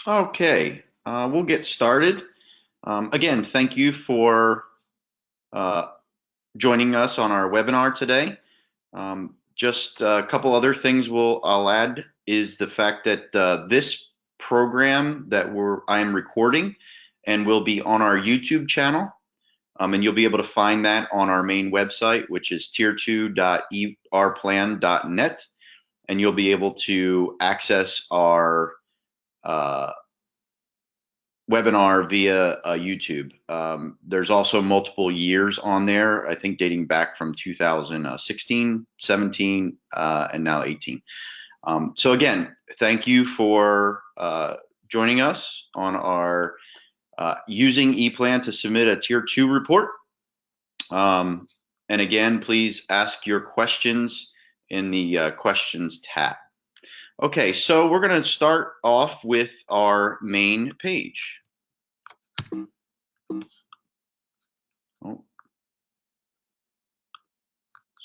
Okay, we'll get started. Again, thank you for uh, joining us on our webinar today. Just a couple other things I'll add is the fact that this program that I am recording and will be on our YouTube channel, and you'll be able to find that on our main website, which is tier2.erplan.net, and you'll be able to access our uh, webinar via YouTube. There's also multiple years on there, I think dating back from 2016, 17, and now 18. So again, thank you for joining us on our using ePlan to submit a Tier 2 report. And again, please ask your questions in the questions tab. Okay, so we're going to start off with our main page. Oh,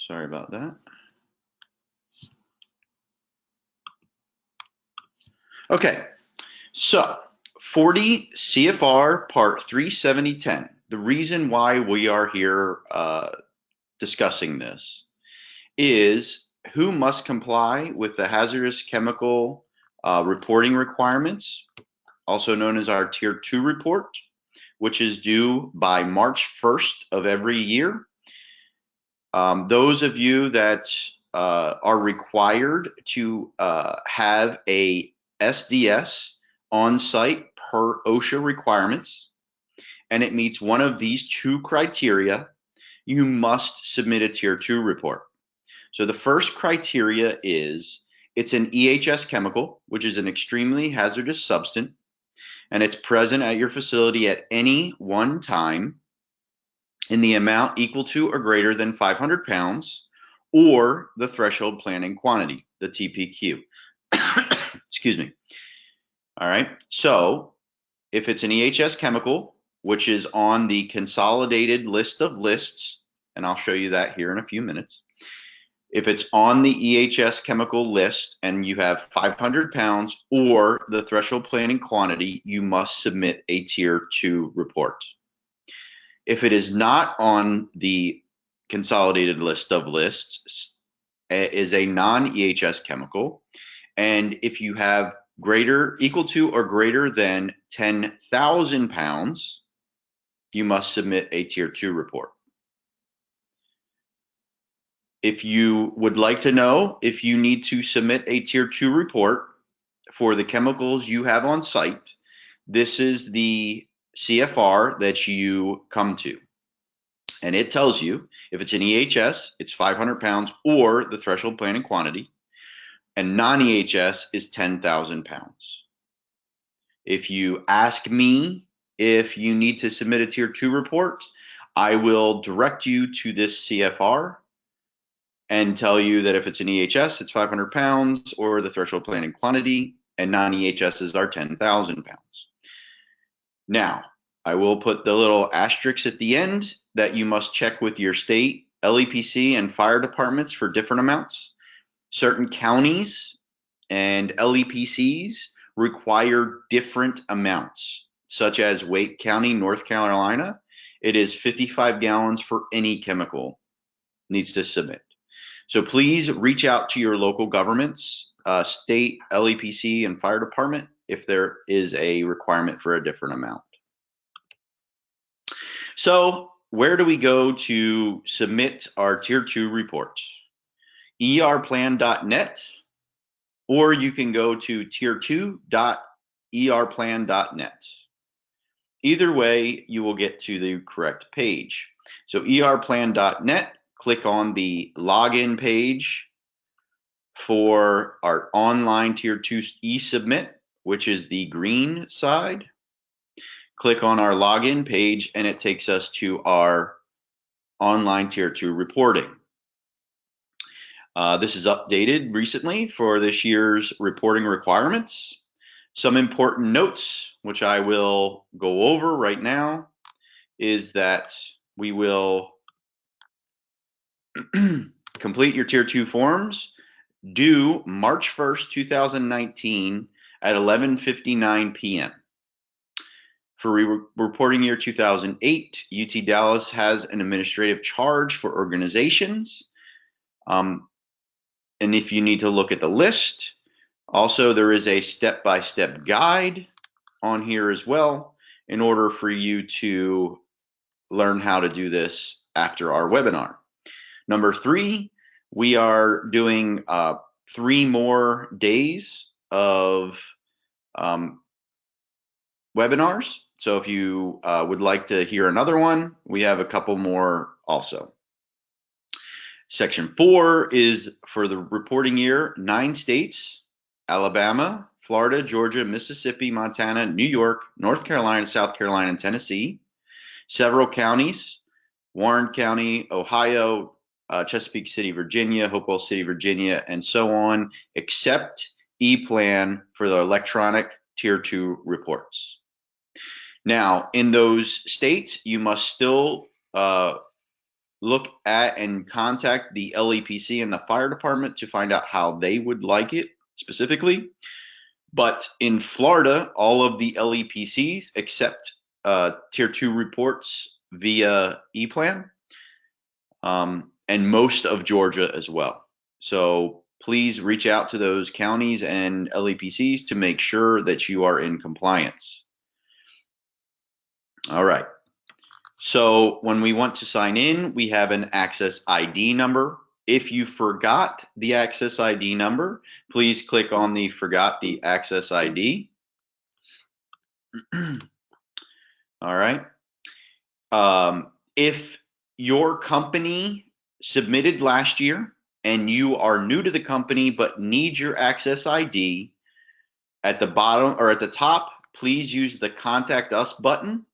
sorry about that. Okay, so 40 CFR Part 37010. The reason why we are here discussing this is who must comply with the hazardous chemical reporting requirements, also known as our Tier 2 report, which is due by March 1st of every year. Those of you that are required to have a SDS on site per OSHA requirements, and it meets one of these two criteria, you must submit a Tier 2 report. So the first criteria is it's an EHS chemical, which is an extremely hazardous substance, and it's present at your facility at any one time in the amount equal to or greater than 500 pounds or the threshold planning quantity, the TPQ. Excuse me. All right. So if it's an EHS chemical, which is on the consolidated list of lists, and I'll show you that here in a few minutes. If it's on the EHS chemical list and you have 500 pounds or the threshold planning quantity, you must submit a Tier 2 report. If it is not on the consolidated list of lists, is a non-EHS chemical, and if you have equal to or greater than 10,000 pounds, you must submit a Tier 2 report. If you would like to know if you need to submit a Tier 2 report for the chemicals you have on site, this is the CFR that you come to. And it tells you if it's an EHS, it's 500 pounds or the threshold planning quantity, and non-EHS is 10,000 pounds. If you ask me if you need to submit a Tier 2 report, I will direct you to this CFR and tell you that if it's an EHS, it's 500 pounds or the threshold planning quantity, and non-EHSs are 10,000 pounds. Now, I will put the little asterisks at the end that you must check with your state LEPC and fire departments for different amounts. Certain counties and LEPCs require different amounts, such as Wake County, North Carolina. It is 55 gallons for any chemical needs to submit. So please reach out to your local governments, state, LEPC, and fire department if there is a requirement for a different amount. So where do we go to submit our Tier 2 report? erplan.net, or you can go to tier2.erplan.net. Either way, you will get to the correct page. So erplan.net, click on the login page for our online Tier 2 e-submit, which is the green side. Click on our login page and it takes us to our online Tier 2 reporting. This is updated recently for this year's reporting requirements. Some important notes, which I will go over right now, is that we will complete your Tier 2 forms due March 1st, 2019 at 11:59 p.m. For reporting year 2008, UT Dallas has an administrative charge for organizations. And if you need to look at the list, also there is a step-by-step guide on here as well in order for you to learn how to do this after our webinar. Number 3, we are doing 3 more days of webinars. So if you would like to hear another one, we have a couple more also. Section 4 is for the reporting year, 9 states: Alabama, Florida, Georgia, Mississippi, Montana, New York, North Carolina, South Carolina, and Tennessee. Several counties: Warren County, Ohio, Chesapeake City, Virginia, Hopewell City, Virginia, and so on, except ePlan for the electronic Tier 2 reports. Now, in those states, you must still look at and contact the LEPC and the fire department to find out how they would like it specifically. But in Florida, all of the LEPCs accept Tier 2 reports via ePlan, and most of Georgia as well. So please reach out to those counties and LEPCs to make sure that you are in compliance. All right. So when we want to sign in, we have an Access ID number. If you forgot the Access ID number, please click on the Forgot the Access ID. All right. If your company submitted last year and you are new to the company but need your Access ID, at the bottom or at the top, please use the Contact Us button,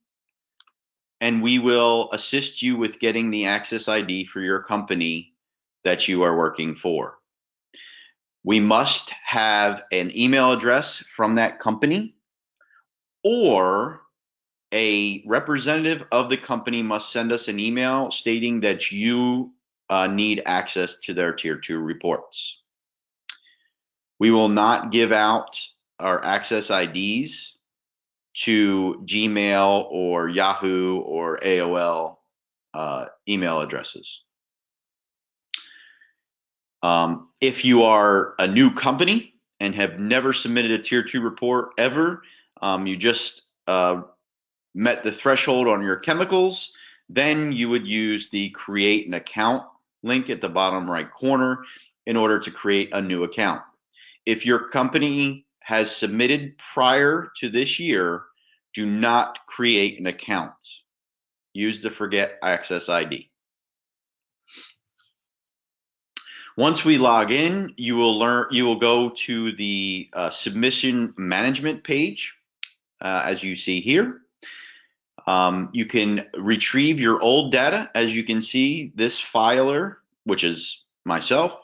and we will assist you with getting the Access ID for your company that you are working for. We must have an email address from that company, or a representative of the company must send us an email stating that you need access to their Tier 2 reports. We will not give out our Access IDs to Gmail or Yahoo or AOL email addresses. If you are a new company and have never submitted a Tier 2 report ever, you just met the threshold on your chemicals, then you would use the Create an Account link at the bottom right corner in order to create a new account. If your company has submitted prior to this year, do not create an account. Use the Forget Access ID. Once we log in, you will go to the submission management page, as you see here. You can retrieve your old data. As you can see, this filer, which is myself,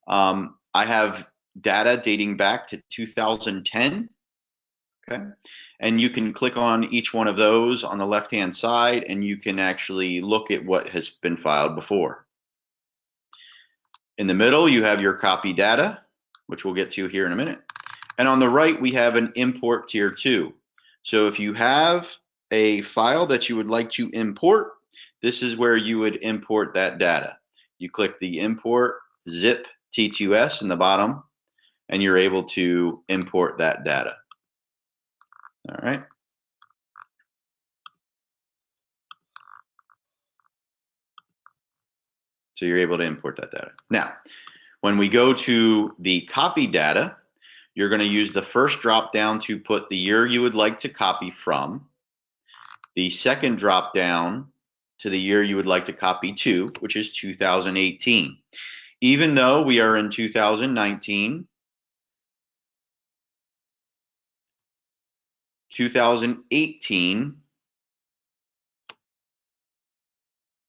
I have data dating back to 2010. Okay, and you can click on each one of those on the left-hand side, and you can actually look at what has been filed before. In the middle, you have your copy data, which we'll get to here in a minute. And on the right, we have an import Tier 2. So if you have a file that you would like to import, this is where you would import that data. You click the Import Zip T2S in the bottom, and you're able to import that data. All right. So you're able to import that data. Now, when we go to the copy data, you're going to use the first drop down to put the year you would like to copy from, the second drop down to the year you would like to copy to, which is 2018. Even though we are in 2019, 2018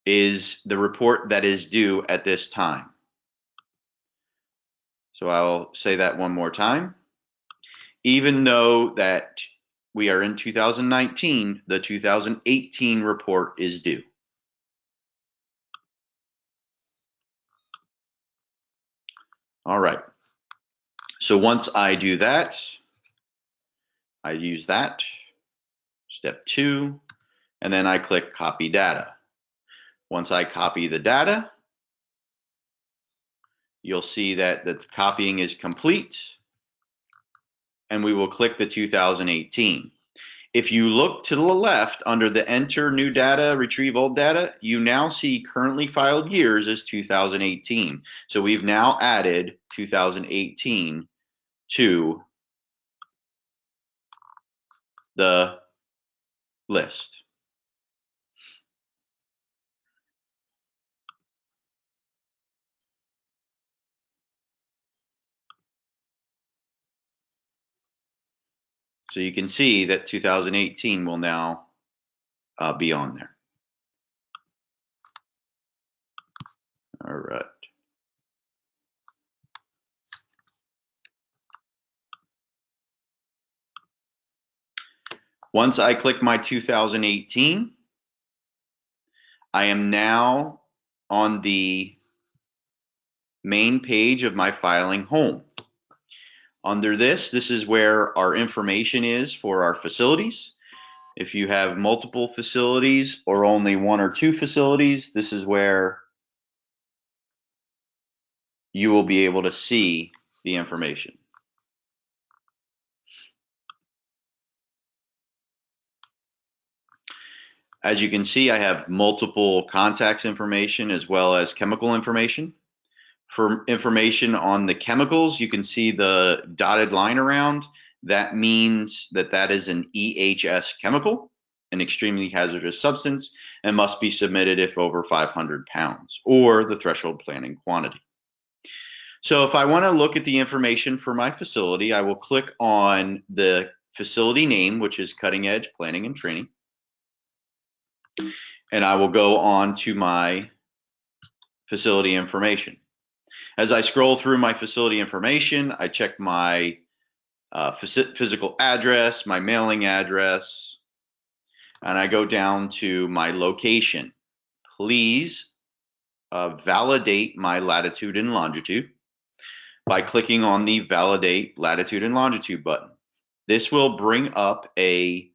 is the report that is due at this time. So I'll say that one more time. Even though that we are in 2019, the 2018 report is due. All right. So once I do that, I use that. Step 2, and then I click copy data. Once I copy the data, you'll see that the copying is complete, and we will click the 2018. If you look to the left under the enter new data, retrieve old data, you now see currently filed years as 2018. So we've now added 2018 to the list. So you can see that 2018 will now be on there. All right. Once I click my 2018, I am now on the main page of my filing home. Under this is where our information is for our facilities. If you have multiple facilities or only 1 or 2 facilities, this is where you will be able to see the information. As you can see, I have multiple contacts information as well as chemical information. For information on the chemicals, you can see the dotted line around. That means that that is an EHS chemical, an extremely hazardous substance, and must be submitted if over 500 pounds or the threshold planning quantity. So if I want to look at the information for my facility, I will click on the facility name, which is Cutting Edge Planning and Training. And I will go on to my facility information. As I scroll through my facility information, I check my physical address, my mailing address, and I go down to my location. Please validate my latitude and longitude by clicking on the Validate Latitude and Longitude button. This will bring up a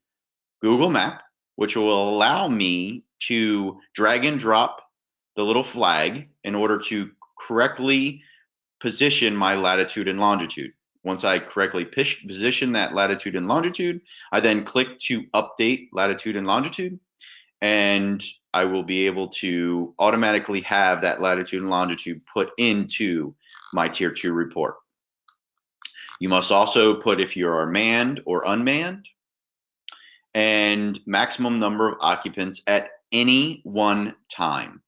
Google map, which will allow me to drag and drop the little flag in order to correctly position my latitude and longitude. Once I correctly position that latitude and longitude, I then click to update latitude and longitude, and I will be able to automatically have that latitude and longitude put into my Tier 2 report. You must also put if you are manned or unmanned, and maximum number of occupants at any one time.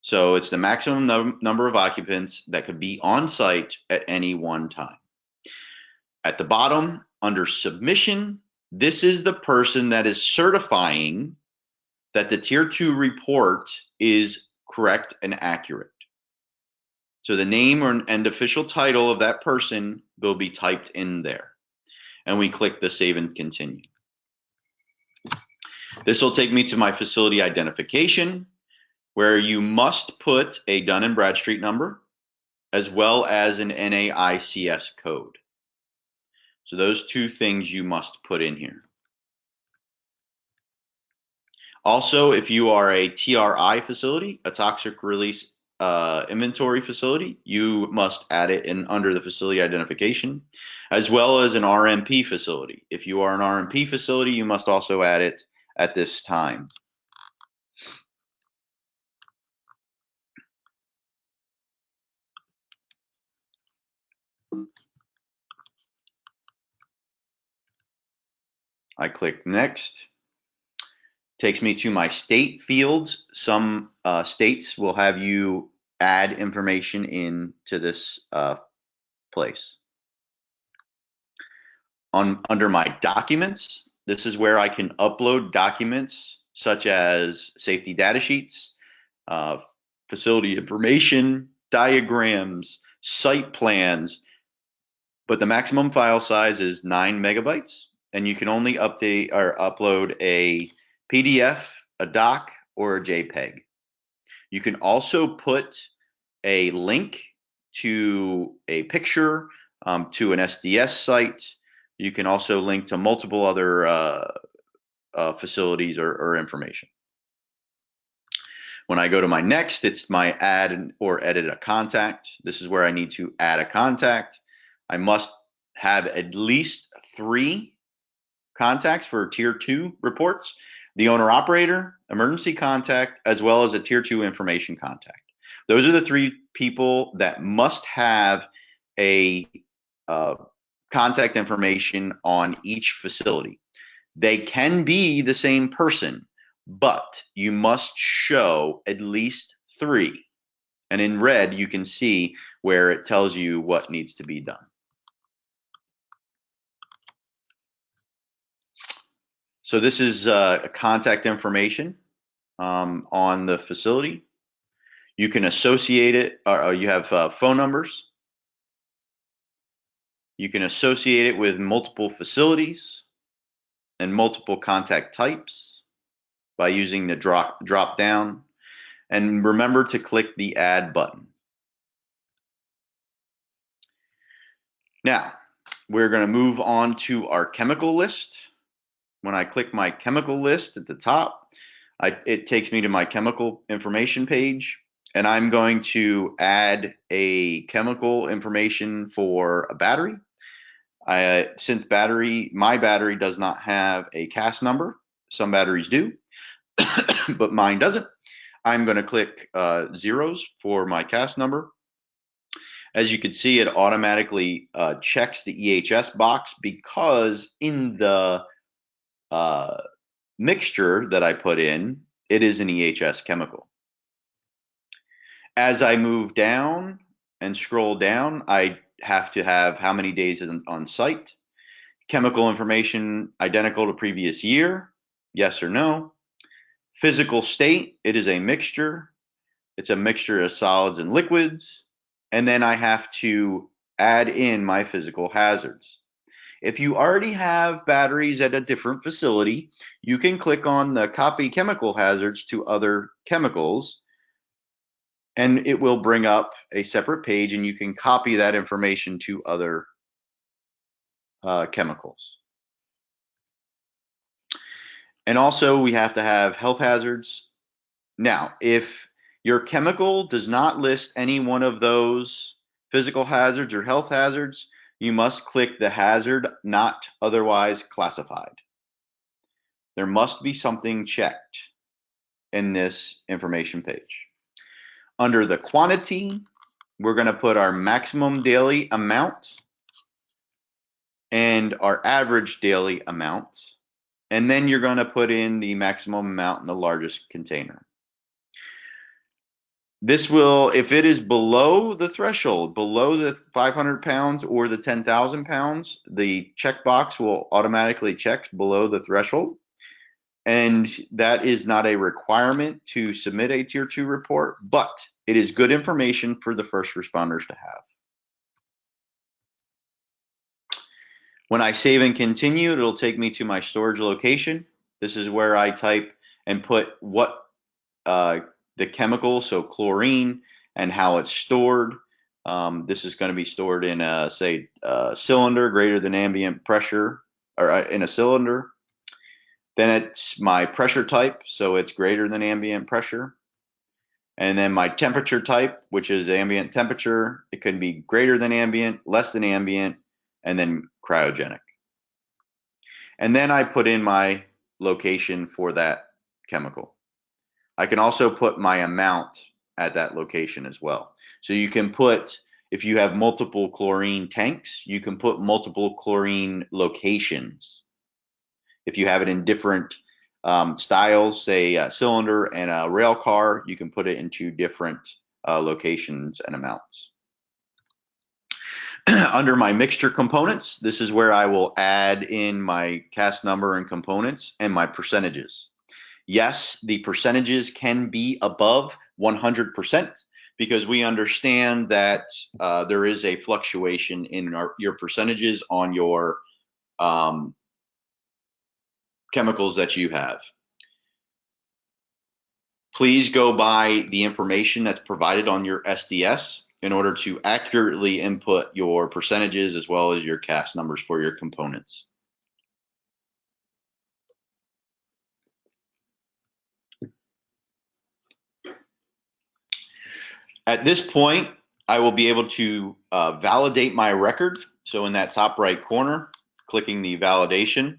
So it's the maximum number of occupants that could be on site at any one time. At the bottom, under submission, this is the person that is certifying that the Tier 2 report is correct and accurate. So the name and official title of that person will be typed in there. And we click the Save and Continue. This will take me to my facility identification, where you must put a Dun & Bradstreet number as well as an NAICS code. So those 2 things you must put in here. Also, if you are a TRI facility, a toxic release inventory facility, you must add it in under the facility identification, as well as an RMP facility. If you are an RMP facility, you must also add it at this time. I click next. Takes me to my state fields. Some states will have you add information into this place. Under my documents, this is where I can upload documents such as safety data sheets, facility information, diagrams, site plans, but the maximum file size is 9 megabytes, and you can only update or upload a PDF, a doc, or a JPEG. You can also put a link to a picture, to an SDS site, You can also link to multiple other facilities or information. When I go to my next, it's my add or edit a contact. This is where I need to add a contact. I must have at least 3 contacts for tier 2 reports: the owner operator, emergency contact, as well as a tier 2 information contact. Those are the 3 people that must have a contact information on each facility. They can be the same person, but you must show at least 3. And in red, you can see where it tells you what needs to be done. So this is contact information on the facility. You can associate it, you have phone numbers. You can associate it with multiple facilities and multiple contact types by using the drop down. And remember to click the add button. Now, we're going to move on to our chemical list. When I click my chemical list at the top, it takes me to my chemical information page, and I'm going to add a chemical information for a battery. Since my battery does not have a CAS number, some batteries do, but mine doesn't, I'm going to click zeros for my CAS number. As you can see, it automatically checks the EHS box because in the mixture that I put in, it is an EHS chemical. As I move down and scroll down, I have to have how many days on site, chemical information identical to previous year, yes or no, physical state, it is a mixture, it's a mixture of solids and liquids, and then I have to add in my physical hazards. If you already have batteries at a different facility, you can click on the copy chemical hazards to other chemicals, and it will bring up a separate page, and you can copy that information to other chemicals. And also, we have to have health hazards. Now, if your chemical does not list any one of those physical hazards or health hazards, you must click the hazard not otherwise classified. There must be something checked in this information page. Under the quantity, we're going to put our maximum daily amount and our average daily amount. And then you're going to put in the maximum amount in the largest container. This will, if it is below the threshold, below the 500 pounds or the 10,000 pounds, the checkbox will automatically check below the threshold. And that is not a requirement to submit a tier 2 report, but it is good information for the first responders to have. When I save and continue, it'll take me to my storage location. This is where I type and put what the chemical, so chlorine, and how it's stored. This is going to be stored in a, say, a cylinder greater than ambient pressure, or in a cylinder. Then it's my pressure type, so it's greater than ambient pressure. And then my temperature type, which is ambient temperature. It can be greater than ambient, less than ambient, and then cryogenic. And then I put in my location for that chemical. I can also put my amount at that location as well. So you can put, if you have multiple chlorine tanks, you can put multiple chlorine locations. If you have it in different styles, say a cylinder and a rail car, you can put it into different locations and amounts. Under my mixture components, this is where I will add in my CAS number and components and my percentages. Yes, the percentages can be above 100% because we understand that there is a fluctuation in your percentages on your chemicals that you have. Please go by the information that's provided on your SDS. in order to accurately input your percentages as well as your cast numbers for your components. At this point, I will be able to validate my record. So in that top right corner, clicking the validation.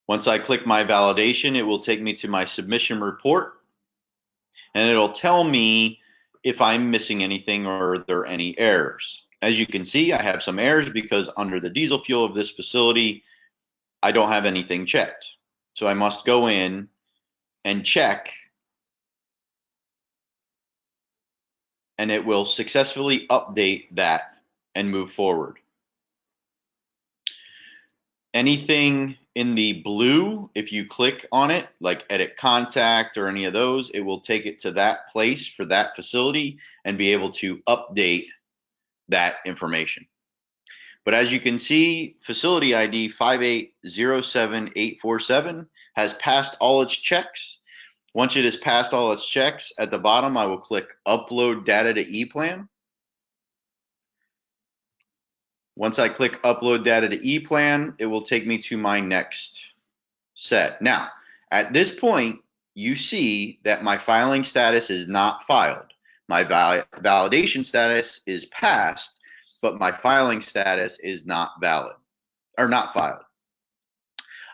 Once I click my validation, it will take me to my submission report, and it'll tell me if I'm missing anything or are there any errors. As you can see, I have some errors because under the diesel fuel of this facility, I don't have anything checked. So I must go in and check, and it will successfully update that and move forward. Anything in the blue, if you click on it, like edit contact or any of those, it will take it to that place for that facility and be able to update that information. But as you can see, facility ID 5807847 has passed all its checks. Once it has passed all its checks, at the bottom, I will click Upload Data to ePlan. Once I click Upload Data to ePlan, it will take me to my next set. Now, at this point, you see that my filing status is not filed. My validation status is passed, but my filing status is not valid or not filed.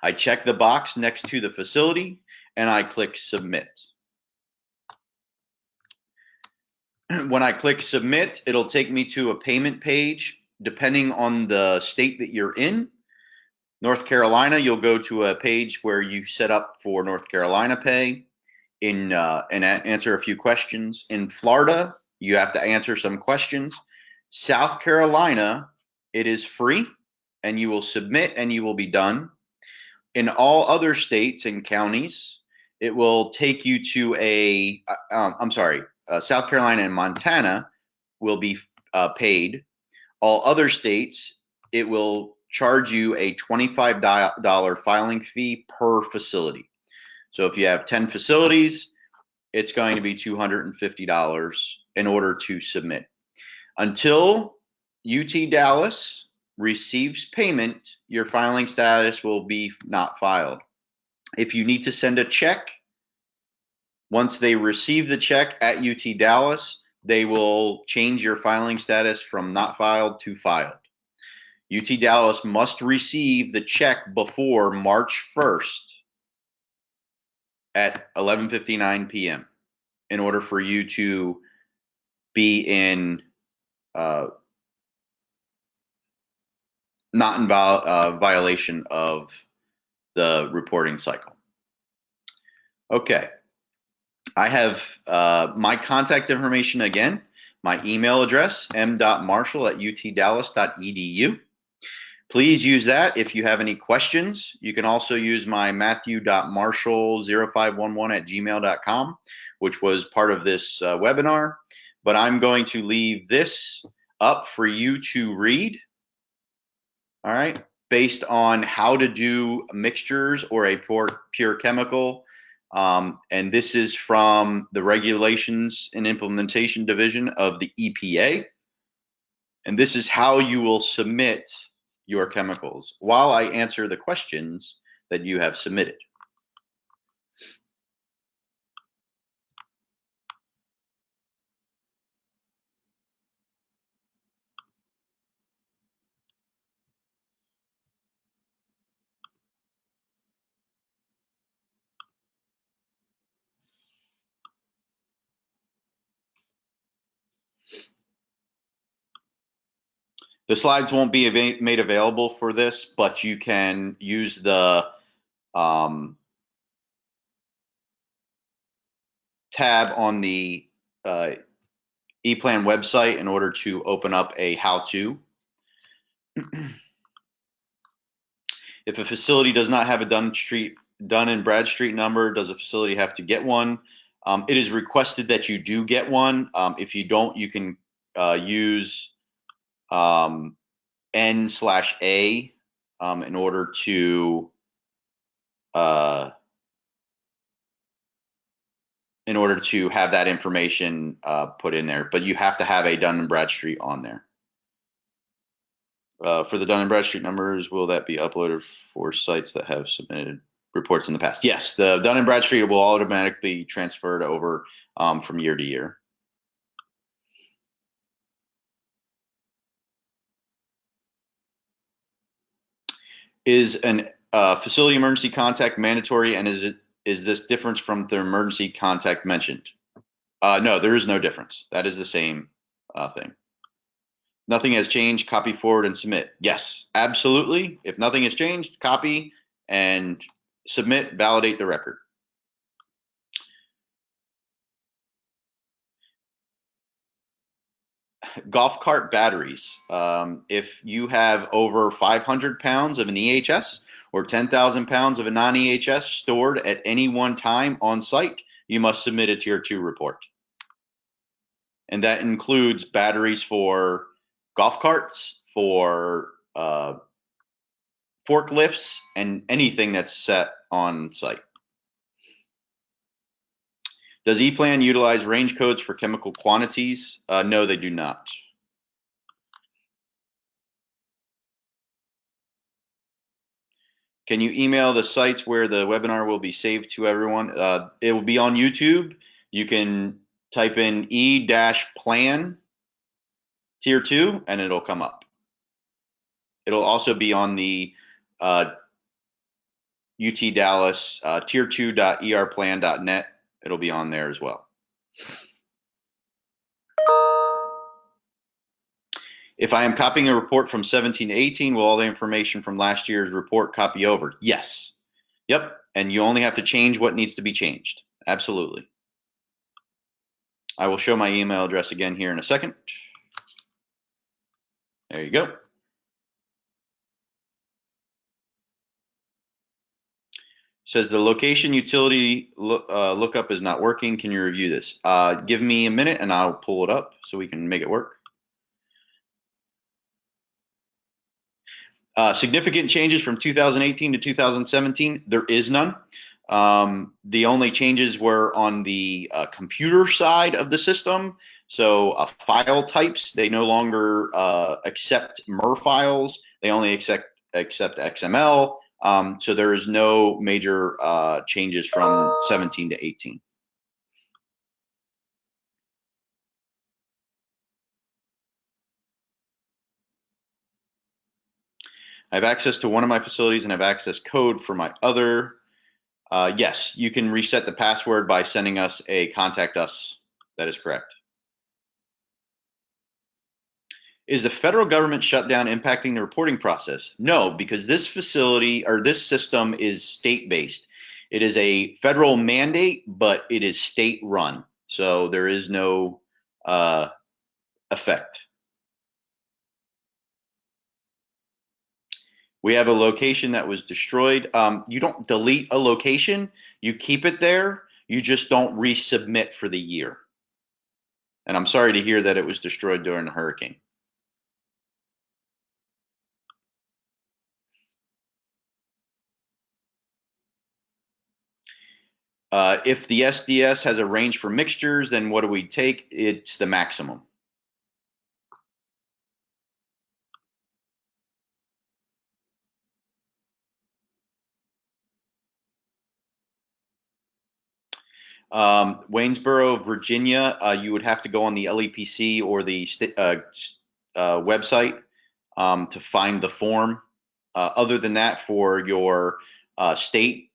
I check the box next to the facility and I click Submit. When I click Submit, it'll take me to a payment page. Depending on the state that you're in, North Carolina, you'll go to a page where you set up for North Carolina Pay and answer a few questions. In Florida, you have to answer some questions. South Carolina, it is free, and you will submit and you will be done. In all other states and counties, it will take you to South Carolina and Montana will be paid. All other states, it will charge you a $25 filing fee per facility. So if you have 10 facilities, it's going to be $250 in order to submit. Until UT Dallas receives payment, your filing status will be not filed. If you need to send a check, once they receive the check at UT Dallas, they will change your filing status from not filed to filed. UT Dallas must receive the check before March 1st at 11:59 p.m. in order for you to be in not in violation of the reporting cycle. Okay. I have my contact information again, my email address, m.marshall@utdallas.edu. Please use that if you have any questions. You can also use my matthew.marshall0511@gmail.com, which was part of this webinar. But I'm going to leave this up for you to read, all right, based on how to do mixtures or a pure chemical. And this is from the Regulations and Implementation Division of the EPA. And this is how you will submit your chemicals while I answer the questions that you have submitted. The slides won't be made available for this, but you can use the tab on the ePlan website in order to open up a how-to. If a facility does not have a Dun and Bradstreet number, does a facility have to get one? It is requested that you do get one. If you don't, you can use N/A in order to in order to have that information put in there, but you have to have a Dun & Bradstreet on there. For the Dun & Bradstreet numbers, will that be uploaded for sites that have submitted reports in the past? Yes, the Dun & Bradstreet will automatically be transferred over from year to year. Is an facility emergency contact mandatory, and is this different from the emergency contact mentioned? No, there is no difference. That is the same thing. Nothing has changed, copy, forward, and submit. Yes, absolutely. If nothing has changed, copy and submit, validate the record. Golf cart batteries. If you have over 500 pounds of an EHS or 10,000 pounds of a non-EHS stored at any one time on site, you must submit a Tier 2 report. And that includes batteries for golf carts, for forklifts, and anything that's set on site. Does ePlan utilize range codes for chemical quantities? No, they do not. Can you email the sites where the webinar will be saved to everyone? It will be on YouTube. You can type in E-plan Tier 2 and it'll come up. It'll also be on the UT Dallas tier2.erplan.net. It'll be on there as well. If I am copying a report from 17 to 18, will all the information from last year's report copy over? Yes. Yep. And you only have to change what needs to be changed. Absolutely. I will show my email address again here in a second. There you go. Says the location utility lookup is not working. Can you review this? Give me a minute and I'll pull it up so we can make it work. Significant changes from 2018 to 2017, there is none. The only changes were on the computer side of the system. So file types, they no longer accept MER files. They only accept XML. So there is no major changes from 17 to 18. I have access to one of my facilities and have access code for my other. Yes, you can reset the password by sending us a contact us. That is correct. Is the federal government shutdown impacting the reporting process? No, because this facility or this system is state-based. It is a federal mandate, but it is state-run. So there is no effect. We have a location that was destroyed. You don't delete a location. You keep it there. You just don't resubmit for the year. And I'm sorry to hear that it was destroyed during the hurricane. If the SDS has a range for mixtures, then what do we take? It's the maximum. Waynesboro, Virginia, you would have to go on the LEPC or the website to find the form. Other than that, for your state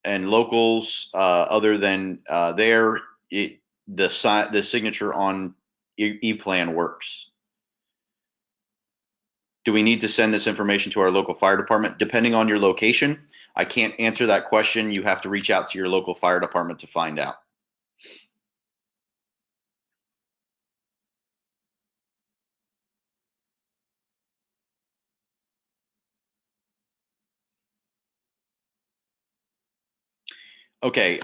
and locals, other than there, the signature on ePlan works. Do we need to send this information to our local fire department? Depending on your location, I can't answer that question. You have to reach out to your local fire department to find out. Okay,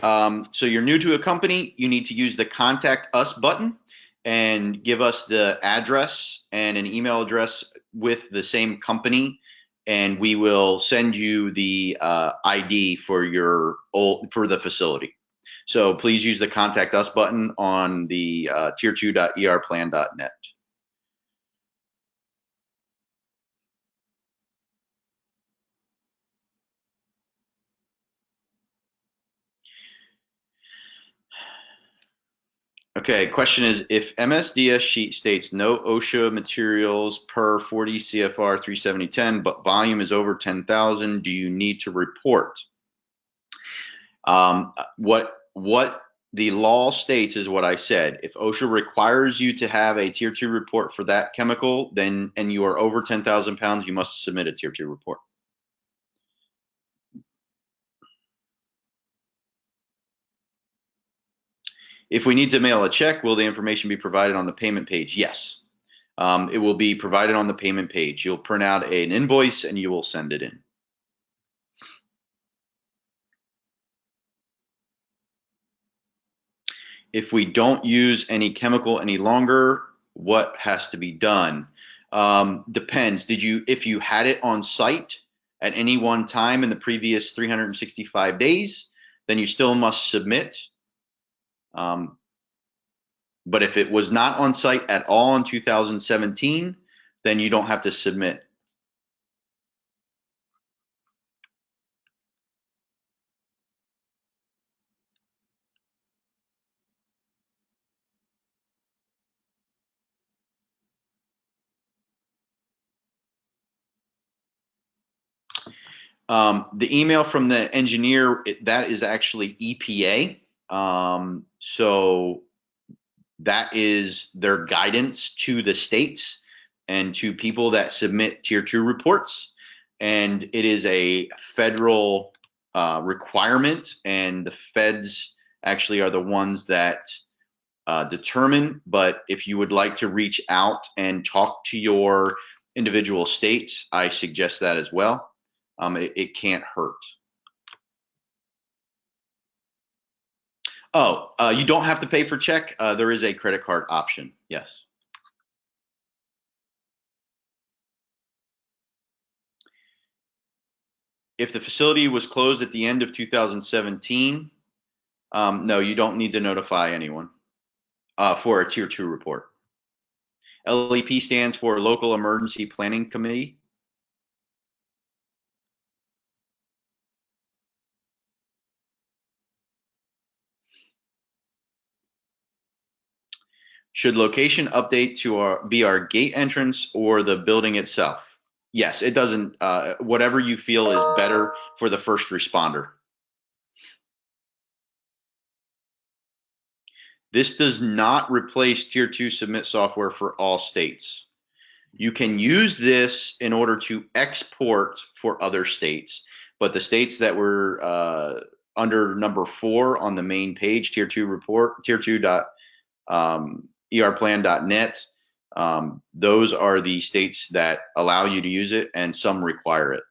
so you're new to a company, you need to use the contact us button and give us the address and an email address with the same company, and we will send you the ID for the facility. So please use the contact us button on the tier2.erplan.net. Okay, question is, if MSDS sheet states no OSHA materials per 40 CFR 37010, but volume is over 10,000, do you need to report? What the law states is what I said. If OSHA requires you to have a tier 2 report for that chemical, then and you are over 10,000 pounds, you must submit a tier 2 report. If we need to mail a check, will the information be provided on the payment page? Yes. It will be provided on the payment page. You'll print out an invoice and you will send it in. If we don't use any chemical any longer, what has to be done? Depends. If you had it on site at any one time in the previous 365 days, then you still must submit. But if it was not on site at all in 2017, then you don't have to submit. The email from the engineer, that is actually EPA. So that is their guidance to the states and to people that submit tier 2 reports. And it is a federal requirement, and the feds actually are the ones that determine. But if you would like to reach out and talk to your individual states, I suggest that as well. It can't hurt. Oh, you don't have to pay for check. There is a credit card option. Yes. If the facility was closed at the end of 2017, no, you don't need to notify anyone for a tier 2 report. LEP stands for Local Emergency Planning Committee. Should location update to be our gate entrance or the building itself? Yes, it doesn't. Whatever you feel is better for the first responder. This does not replace tier 2 submit software for all states. You can use this in order to export for other states, but the states that were under number 4 on the main page, tier 2 report, tier2.erplan.net, those are the states that allow you to use it, and some require it.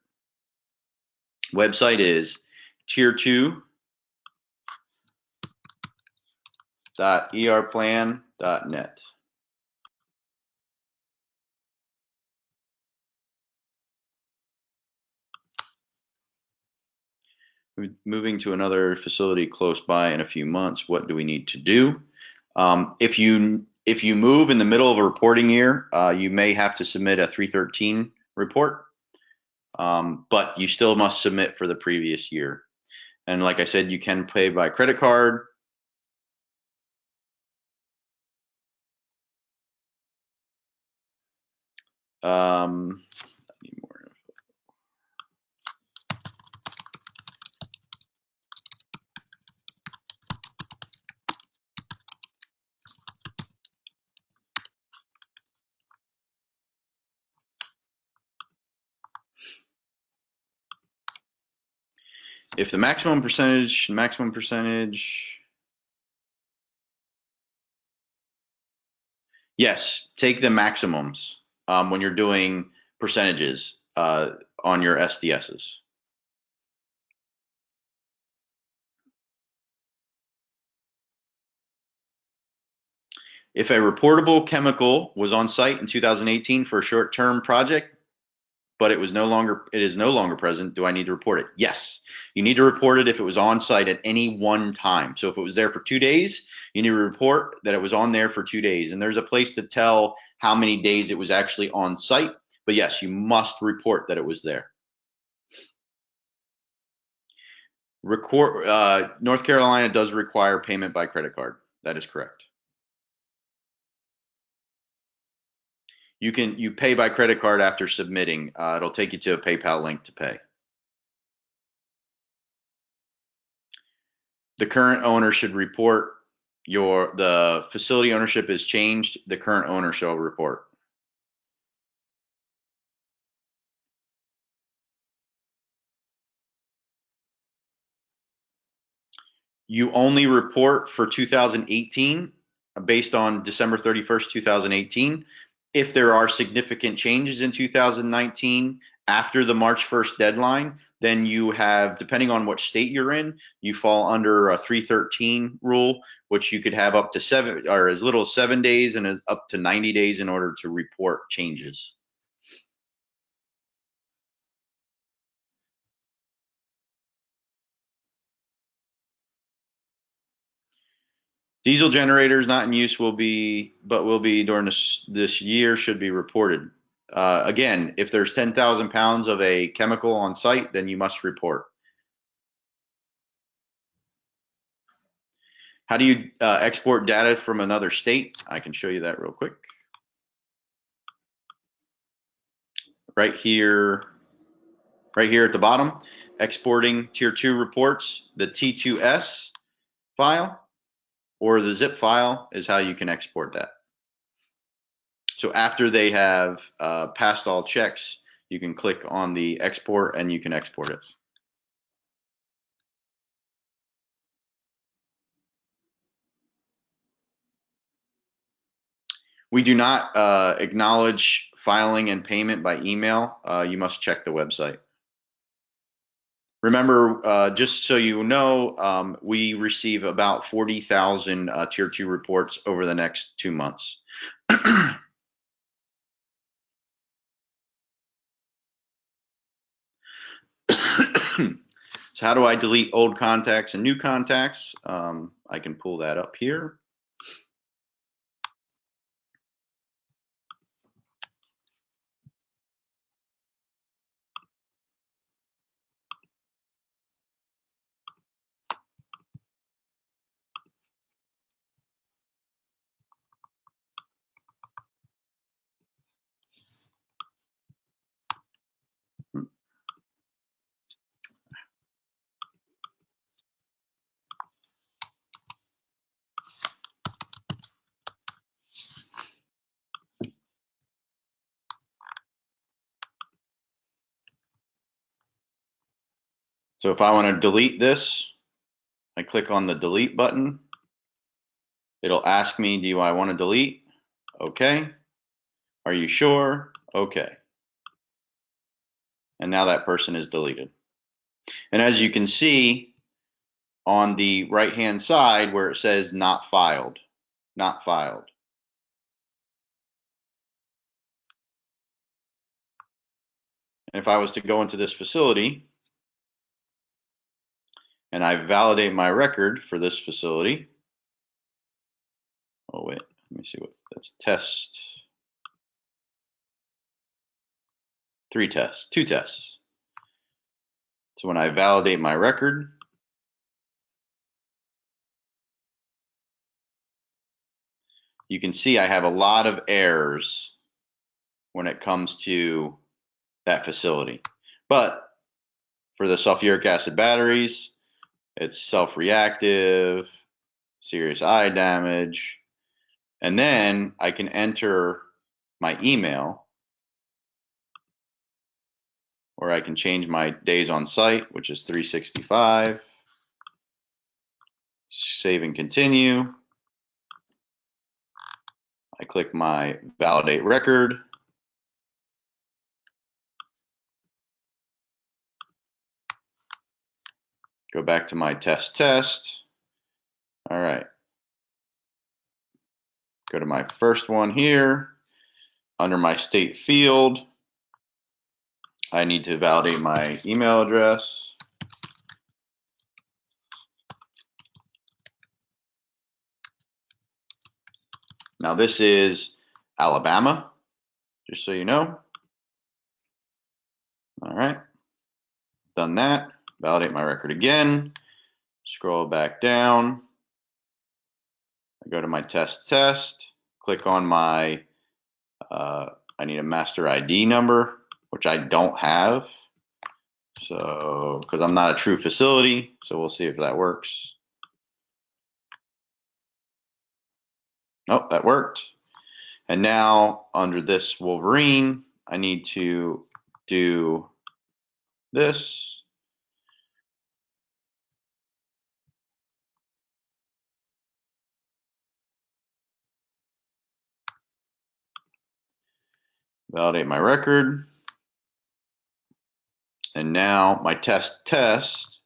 Website is tier2.erplan.net. Moving to another facility close by in a few months, what do we need to do? If you move in the middle of a reporting year, you may have to submit a 313 report, but you still must submit for the previous year. And like I said, you can pay by credit card. If the maximum percentage, yes, take the maximums when you're doing percentages on your SDSs. If a reportable chemical was on site in 2018 for a short-term project, but it is no longer present. Do I need to report it? Yes. You need to report it if it was on site at any one time. So if it was there for 2 days, you need to report that it was on there for 2 days. And there's a place to tell how many days it was actually on site. But yes, you must report that it was there. North Carolina does require payment by credit card. That is correct. You pay by credit card after submitting. It'll take you to a PayPal link to pay. The current owner should report the facility ownership is changed. The current owner shall report. You only report for 2018 based on December 31st, 2018. If there are significant changes in 2019 after the March 1st deadline, then you have, depending on what state you're in, you fall under a 313 rule, which you could have up to 7 or as little as 7 days and up to 90 days in order to report changes. Diesel generators not in use will be during this year should be reported. Again, if there's 10,000 pounds of a chemical on site, then you must report. How do you export data from another state? I can show you that real quick. Right here at the bottom, exporting tier 2 reports, the T2S file or the zip file is how you can export that. So after they have passed all checks, you can click on the export and you can export it. We do not acknowledge filing and payment by email. You must check the website. Remember, just so you know, we receive about 40,000 tier 2 reports over the next 2 months. So how do I delete old contacts and new contacts? I can pull that up here. So if I want to delete this, I click on the delete button. It'll ask me, do I want to delete? Okay. Are you sure? Okay. And now that person is deleted. And as you can see on the right-hand side where it says not filed, not filed. And if I was to go into this facility and I validate my record for this facility, oh wait, let me see what that's test. 2 tests. So when I validate my record, you can see I have a lot of errors when it comes to that facility. But for the sulfuric acid batteries, it's self-reactive, serious eye damage, and then I can enter my email, or I can change my days on site, which is 365, save and continue. I click my validate record. Go back to my test. All right. Go to my first one here. Under my state field, I need to validate my email address. Now this is Alabama, just so you know. All right, done that. Validate my record again. Scroll back down. I go to my test, click on my, I need a master ID number, which I don't have. So, because I'm not a true facility, so we'll see if that works. Oh, that worked. And now under this Wolverine, I need to do this. Validate my record. And now my test.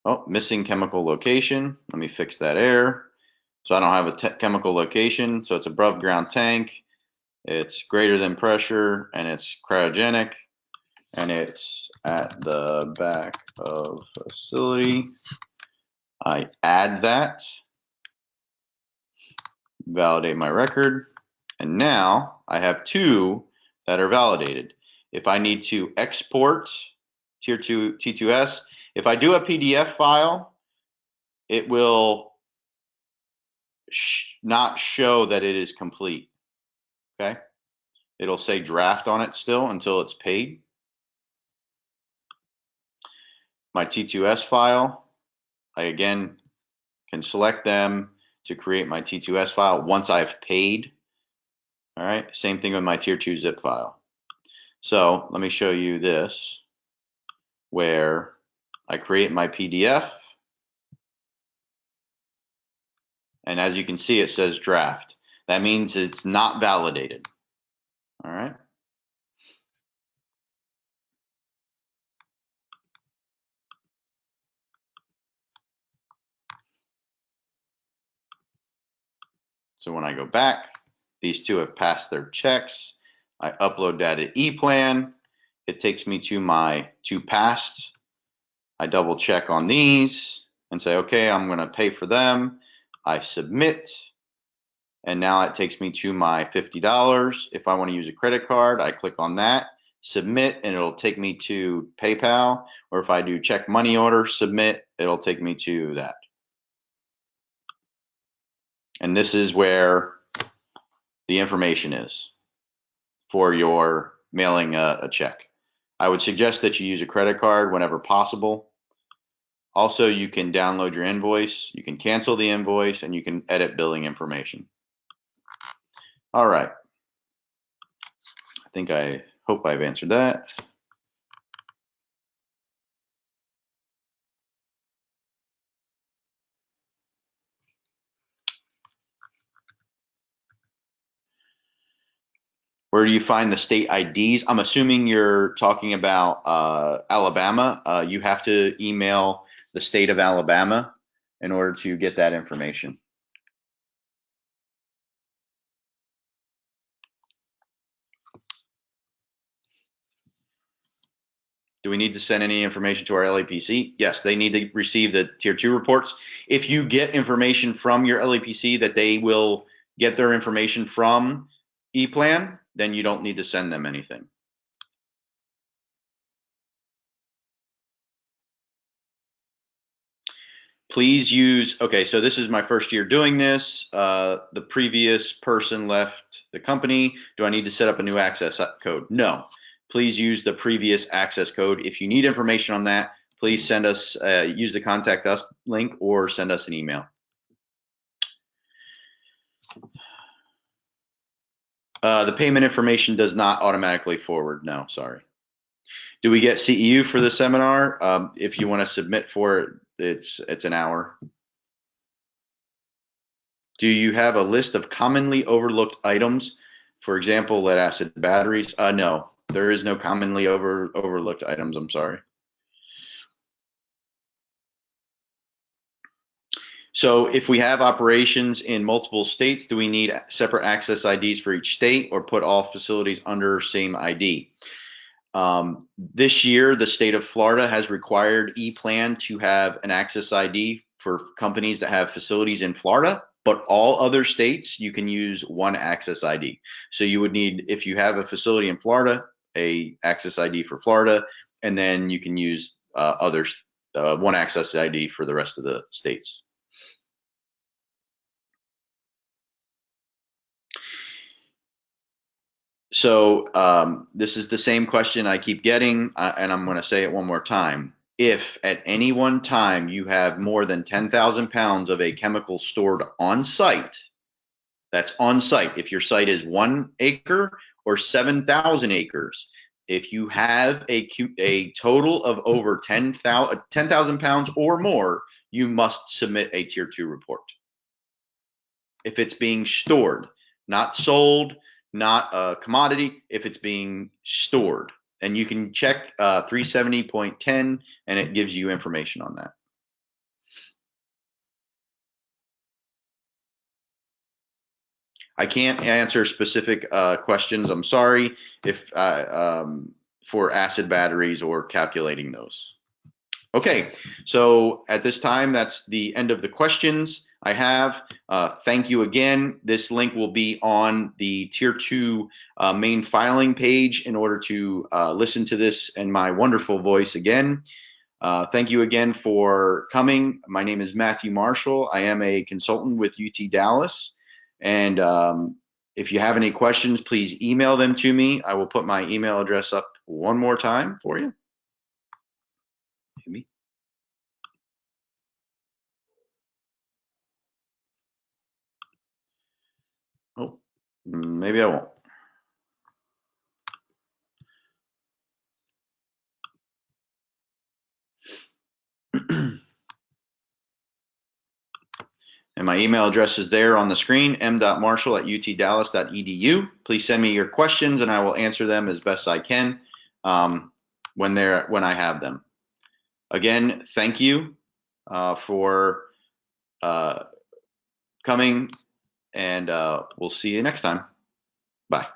Oh, missing chemical location. Let me fix that error. So I don't have a chemical location. So it's above ground tank. It's greater than pressure and it's cryogenic. And it's at the back of facility. I add that. Validate my record. And now I have two that are validated. If I need to export tier 2 T2S, if I do a PDF file, it will not show that it is complete. Okay, it'll say draft on it still until it's paid. My T2S file, I again can select them to create my T2S file once I've paid. All right, same thing with my tier 2 zip file. So let me show you this, where I create my PDF. And as you can see, it says draft. That means it's not validated. All right. So when I go back, these two have passed their checks. I upload that to ePlan. It takes me to my two passed. I double check on these and say, okay, I'm going to pay for them. I submit. And now it takes me to my $50. If I want to use a credit card, I click on that, submit, and it'll take me to PayPal. Or if I do check money order, submit, it'll take me to that. And this is where the information is for your mailing a check. I would suggest that you use a credit card whenever possible. Also, you can download your invoice, you can cancel the invoice, and you can edit billing information. All right. I hope I've answered that. Where do you find the state IDs? I'm assuming you're talking about Alabama. You have to email the state of Alabama in order to get that information. Do we need to send any information to our LAPC? Yes, they need to receive the tier 2 reports. If you get information from your LAPC that they will get their information from ePlan, then you don't need to send them anything. Please use, okay, so this is my first year doing this. The previous person left the company. Do I need to set up a new access code? No. Please use the previous access code. If you need information on that, please send us, use the contact us link or send us an email. The payment information does not automatically forward. No, sorry. Do we get CEU for the seminar? If you want to submit for it, it's an hour. Do you have a list of commonly overlooked items? For example, lead acid batteries? No, there is no commonly overlooked items. I'm sorry. So if we have operations in multiple states, do we need separate access IDs for each state or put all facilities under same ID? This year, the state of Florida has required ePlan to have an access ID for companies that have facilities in Florida, but all other states, you can use one access ID. So you would need, if you have a facility in Florida, a access ID for Florida, and then you can use others, one access ID for the rest of the states. So this is the same question I keep getting, and I'm going to say it one more time. If at any one time you have more than 10,000 pounds of a chemical stored on site, that's on site. If your site is 1 acre or 7,000 acres, if you have a total of over 10,000 pounds or more, you must submit a tier 2 report. If it's being stored, not sold, not a commodity, if it's being stored. And you can check 370.10 and it gives you information on that. I can't answer specific questions. I'm sorry if for acid batteries or calculating those. Okay, so at this time, that's the end of the questions I have. Thank you again. This link will be on the Tier 2 main filing page in order to listen to this in my wonderful voice again. Thank you again for coming. My name is Matthew Marshall. I am a consultant with UT Dallas. And if you have any questions, please email them to me. I will put my email address up one more time for you. Maybe. Oh, maybe I won't. And my email address is there on the screen, m.marshall@utdallas.edu. Please send me your questions and I will answer them as best I can when I have them. Again, thank you for coming, and we'll see you next time. Bye.